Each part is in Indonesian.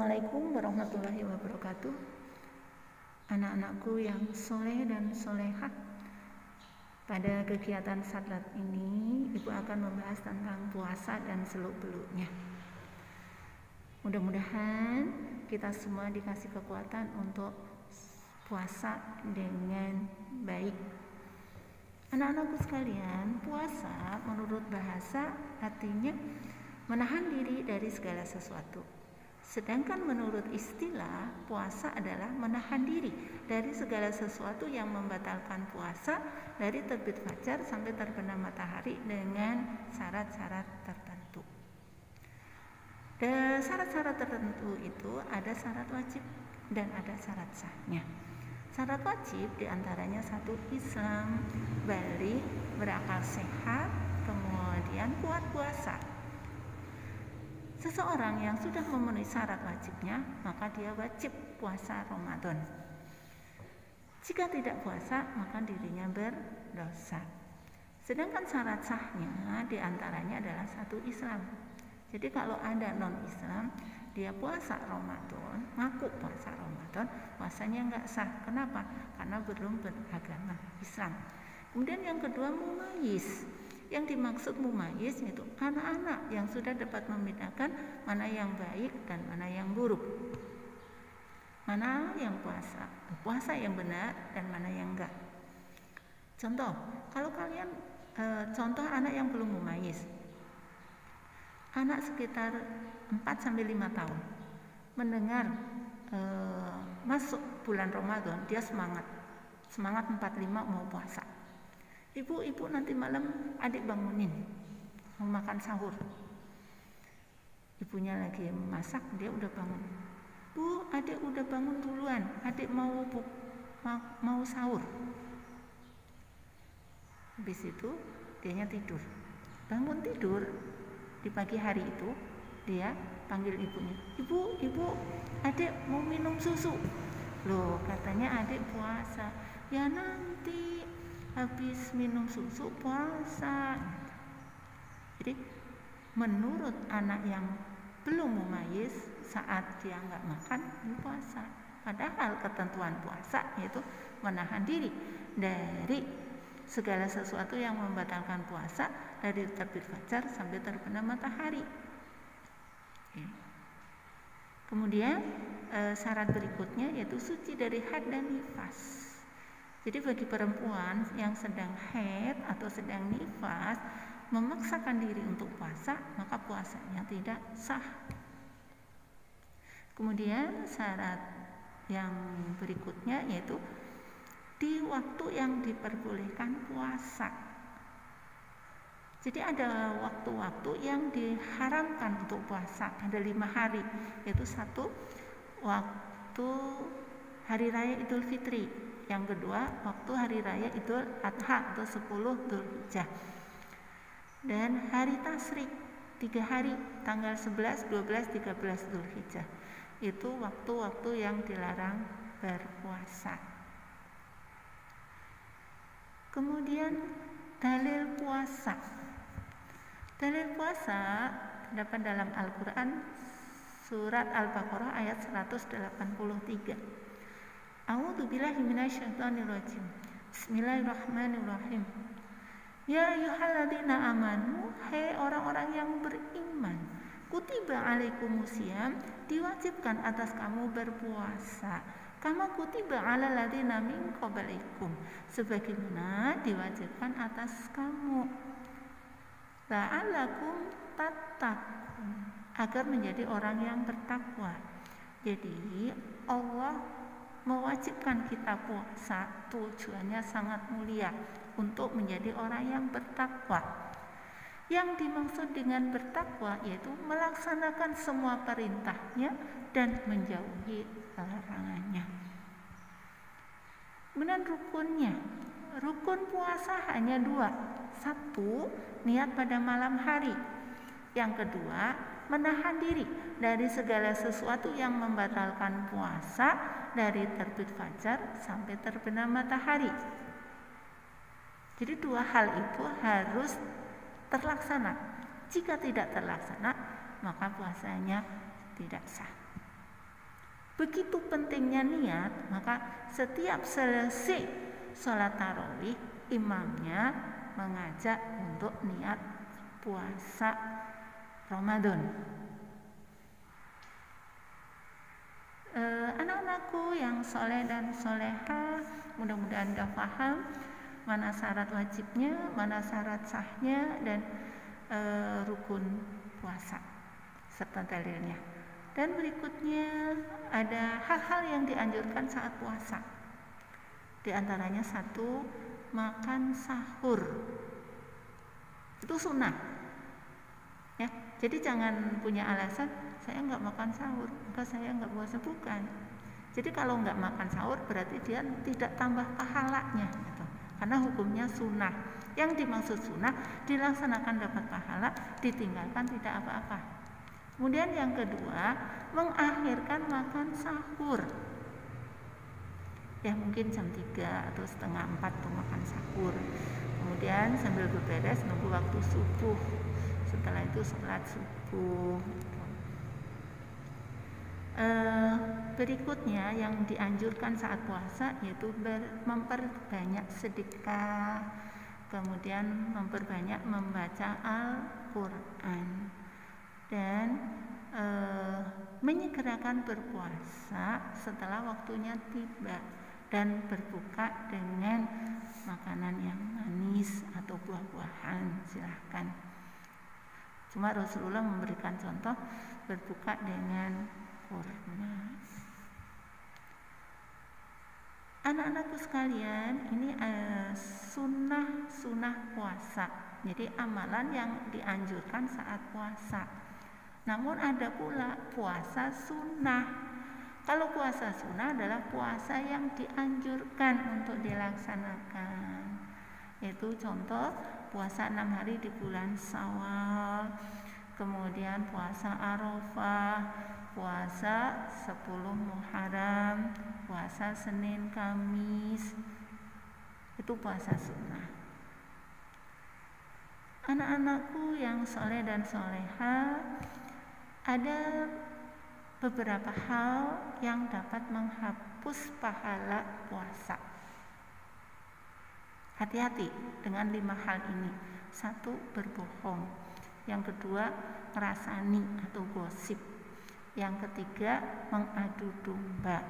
Assalamualaikum warahmatullahi wabarakatuh. Anak-anakku yang soleh dan solehah, pada kegiatan Satlat ini Ibu akan membahas tentang puasa dan seluk-beluknya. Mudah-mudahan kita semua dikasih kekuatan untuk puasa dengan baik. Anak-anakku sekalian, puasa menurut bahasa artinya menahan diri dari segala sesuatu. Sedangkan menurut istilah, puasa adalah menahan diri dari segala sesuatu yang membatalkan puasa dari terbit fajar sampai terbenam matahari dengan syarat-syarat tertentu. Dan syarat-syarat tertentu itu ada syarat wajib dan ada syarat sahnya. Syarat wajib diantaranya satu, Islam, balik, berakal sehat, kemudian kuat puasa. Seseorang yang sudah memenuhi syarat wajibnya, maka dia wajib puasa Ramadan. Jika tidak puasa, maka dirinya berdosa. Sedangkan syarat sahnya diantaranya adalah satu, Islam. Jadi kalau ada non-Islam, dia puasa Ramadan, ngaku puasa Ramadan, puasanya enggak sah. Kenapa? Karena belum beragama Islam. Kemudian yang kedua, mumayyiz. Yang dimaksud mumayyiz yaitu anak-anak yang sudah dapat membedakan mana yang baik dan mana yang buruk, mana yang puasa yang benar dan mana yang enggak. Contoh, kalau kalian contoh anak yang belum mumayyiz, anak sekitar 4-5 tahun mendengar masuk bulan Ramadan, dia semangat 45 mau puasa. Ibu nanti malam adik bangunin, mau makan sahur. Ibunya lagi masak, dia udah bangun. Bu, adik udah bangun duluan, adik mau sahur. Habis itu dianya tidur. Bangun tidur di pagi hari itu, dia panggil ibunya. Ibu, adik mau minum susu. Loh, katanya adik puasa. Ya nanti habis minum susu puasa. Jadi menurut anak yang belum mumayyiz, saat dia nggak makan, dia puasa. Padahal ketentuan puasa yaitu menahan diri dari segala sesuatu yang membatalkan puasa dari terbit fajar sampai terbenam matahari. Kemudian syarat berikutnya yaitu suci dari haid dan nifas. Jadi bagi perempuan yang sedang haid atau sedang nifas memaksakan diri untuk puasa, maka puasanya tidak sah. Kemudian syarat yang berikutnya yaitu di waktu yang diperbolehkan puasa. Jadi ada waktu-waktu yang diharamkan untuk puasa, ada 5 hari, yaitu satu, waktu hari raya Idul Fitri. Yang kedua, waktu hari raya Idul Adha atau 10 Dzulhijjah. Dan hari Tasyrik, 3 hari, tanggal 11, 12, 13 Dzulhijjah. Itu waktu-waktu yang dilarang berpuasa. Kemudian dalil puasa. Dalil puasa terdapat dalam Al-Quran surat Al-Baqarah ayat 183. A'udzu billahi minasyaitonir rajim. Bismillahirrahmanirrahim. Ya ayyuhalladzina amanu, hai orang-orang yang beriman, kutiba alaikumusiyam, diwajibkan atas kamu berpuasa. Kama kutiba alal ladzina min qablikum, sebagaimana diwajibkan atas kamu. La'allakum tattaqun, agar menjadi orang yang bertakwa. Jadi Allah mewajibkan kita puasa, tujuannya sangat mulia untuk menjadi orang yang bertakwa. Yang dimaksud dengan bertakwa yaitu melaksanakan semua perintahnya dan menjauhi larangannya. Kemudian rukunnya, rukun puasa hanya 2. Satu, niat pada malam hari. Yang kedua, menahan diri dari segala sesuatu yang membatalkan puasa dari terbit fajar sampai terbenam matahari. Jadi 2 hal itu harus terlaksana. Jika tidak terlaksana, maka puasanya tidak sah. Begitu pentingnya niat, maka setiap selesai sholat tarawih, imamnya mengajak untuk niat puasa Ramadan. Anak-anakku yang soleh dan soleha, mudah-mudahan sudah paham mana syarat wajibnya, mana syarat sahnya, dan rukun puasa serta dalilnya. Dan berikutnya ada hal-hal yang dianjurkan saat puasa. Di antaranya satu, makan sahur. Itu sunnah. Ya, jadi jangan punya alasan saya nggak makan sahur, maka saya nggak puasa, bukan. Jadi kalau nggak makan sahur berarti dia tidak tambah pahalanya, gitu. Karena hukumnya sunnah. Yang dimaksud sunnah dilaksanakan dapat pahala, ditinggalkan tidak apa-apa. Kemudian yang kedua, mengakhirkan makan sahur. Ya mungkin jam 3 atau setengah 4 tuh makan sahur. Kemudian sambil beberes nunggu waktu subuh. Setelah itu sholat subuh. Berikutnya yang dianjurkan saat puasa yaitu memperbanyak sedekah, kemudian memperbanyak membaca Al-Quran, dan menyegerakan berpuasa setelah waktunya tiba, dan berbuka dengan makanan yang manis atau buah-buahan, silahkan. Cuma Rasulullah memberikan contoh berbuka dengan kurma. Anak-anakku sekalian, ini sunnah puasa. Jadi amalan yang dianjurkan saat puasa. Namun ada pula puasa sunnah. Kalau puasa sunnah adalah puasa yang dianjurkan untuk dilaksanakan. Yaitu contoh puasa 6 hari di bulan Syawal, kemudian puasa Arafah, puasa 10 Muharram, puasa Senin Kamis. Itu puasa sunnah. Anak-anakku yang soleh dan soleha, ada beberapa hal yang dapat menghapus pahala puasa. Hati-hati dengan 5 hal ini. 1, berbohong. Yang kedua, ngerasani atau gosip. Yang ketiga, mengadu domba.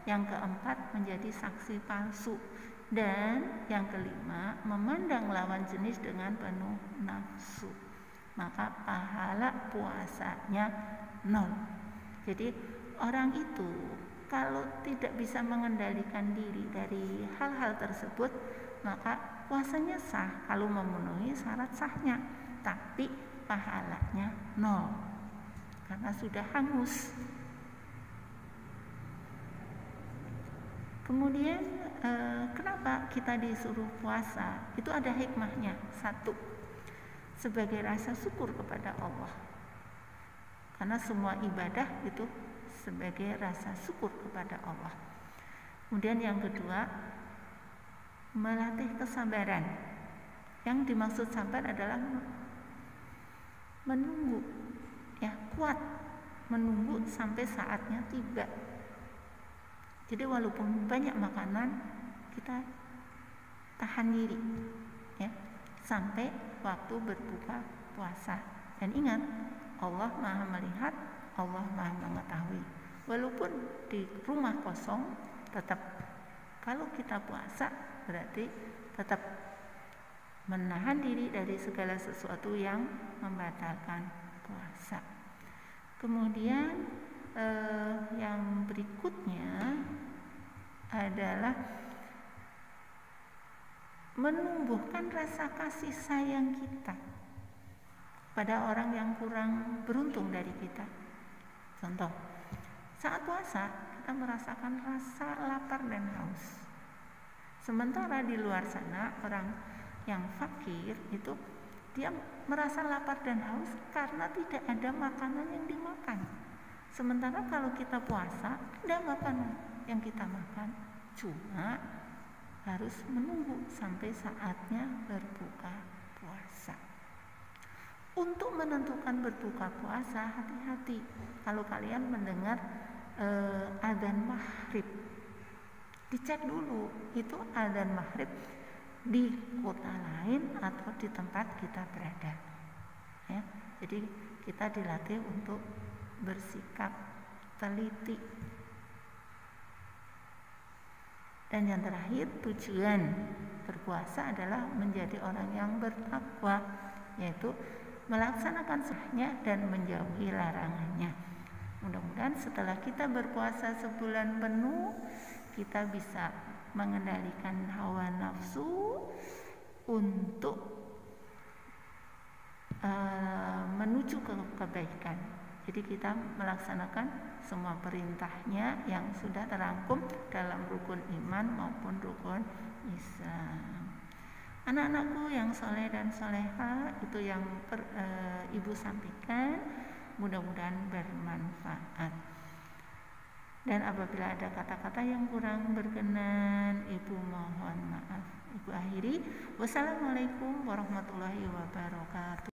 Yang keempat, menjadi saksi palsu. Dan yang kelima, memandang lawan jenis dengan penuh nafsu. Maka pahala puasanya 0. Jadi orang itu kalau tidak bisa mengendalikan diri dari hal-hal tersebut, maka puasanya sah kalau memenuhi syarat sahnya, tapi pahalanya 0 karena sudah hangus. Kemudian kenapa kita disuruh puasa? Itu ada hikmahnya. 1, sebagai rasa syukur kepada Allah, karena semua ibadah itu sebagai rasa syukur kepada Allah. Kemudian yang kedua, melatih kesabaran. Yang dimaksud sabar adalah menunggu, ya, kuat menunggu sampai saatnya tiba. Jadi walaupun banyak makanan, kita tahan diri, ya, sampai waktu berbuka puasa. Dan ingat, Allah Maha melihat, Allah Maha mengetahui. Walaupun di rumah kosong, tetap kalau kita puasa berarti tetap menahan diri dari segala sesuatu yang membatalkan puasa. Kemudian yang berikutnya adalah menumbuhkan rasa kasih sayang kita pada orang yang kurang beruntung dari kita. Contoh, saat puasa kita merasakan rasa lapar dan haus. Sementara di luar sana orang yang fakir itu dia merasa lapar dan haus karena tidak ada makanan yang dimakan. Sementara kalau kita puasa, ada makanan yang kita makan, cuma harus menunggu sampai saatnya berbuka puasa. Untuk menentukan berbuka puasa, hati-hati. Kalau kalian mendengar adzan maghrib, dicek dulu itu adzan maghrib di kota lain atau di tempat kita berada, ya. Jadi kita dilatih untuk bersikap teliti. Dan yang terakhir, tujuan berpuasa adalah menjadi orang yang bertakwa, yaitu melaksanakan sunnahnya dan menjauhi larangannya. Mudah-mudahan setelah kita berpuasa sebulan penuh, kita bisa mengendalikan hawa nafsu untuk menuju ke kebaikan. Jadi kita melaksanakan semua perintahnya yang sudah terangkum dalam rukun iman maupun rukun Islam. Anak-anakku yang soleh dan soleha, itu yang ibu sampaikan, mudah-mudahan bermanfaat. Dan apabila ada kata-kata yang kurang berkenan, ibu mohon maaf. Ibu akhiri, wassalamualaikum warahmatullahi wabarakatuh.